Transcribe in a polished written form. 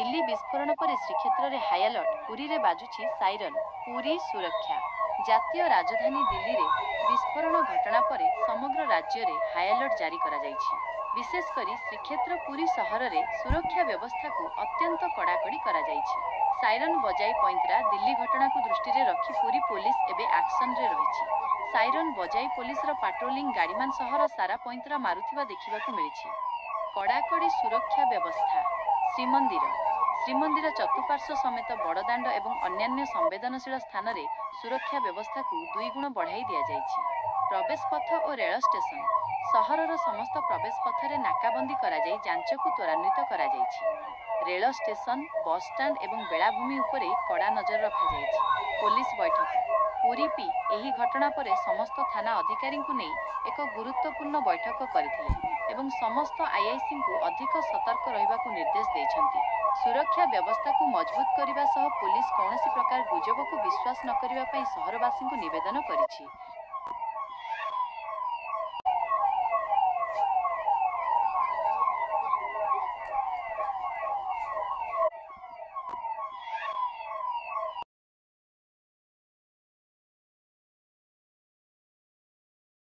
दिल्ली विस्फोरण पर श्रीक्षेत्र में high alert Puri रे बाजुछि साइरन पुरी सुरक्षा जातीय राजधानी दिल्ली रे विस्फोरण घटना पर समग्र राज्य में हाई अलर्ट जारी करा जाइछि। विशेषकर श्रीक्षेत्र पुरी सहर में सुरक्षा व्यवस्था को अत्यंत कड़ाकड़ी करा जाइछि। साइरन बजाई पैंतरा दिल्ली घटना को दृष्टि रे रखी पुरी पुलिस एबे एक्शन रे रहिछि। साइरन बजाई पुलिस रो पाट्रोलिंग गाड़ी मान सहर सारा पैंतरा मारुथिबा देखिबाकू मिलिछि। कड़ाकड़ी सुरक्षा व्यवस्था श्रीमंदिर चतुपार्श्व समेत बड़दाण्ड एवं अन्यान्य संवेदनशील स्थान में सुरक्षा व्यवस्था को 2 गुण बढ़ाई दि जाइछि। प्रवेश पथ और रेल स्टेशन सहरर समस्त प्रवेश पथ में नाकाबंदी करा जाई जांच को त्वरान्वित करा जाइछि। रेल स्टेशन बस स्टैंड एवं बेलाभूमि उपरे कड़ा नजर रखा जाइछि। पुलिस बैठक पुरी पी एही घटना पर समस्त थाना अधिकारी को नहीं एक गुरुत्वपूर्ण बैठक करथिले एवं समस्त आईआईसी को अधिक सतर्क रहिबाकू निर्देश दैछन्ति। सुरक्षा व्यवस्था को मजबूत करने सह पुलिस कौनसी प्रकार गुजब को विश्वास न करने सहरवासी को निवेदन करिछि।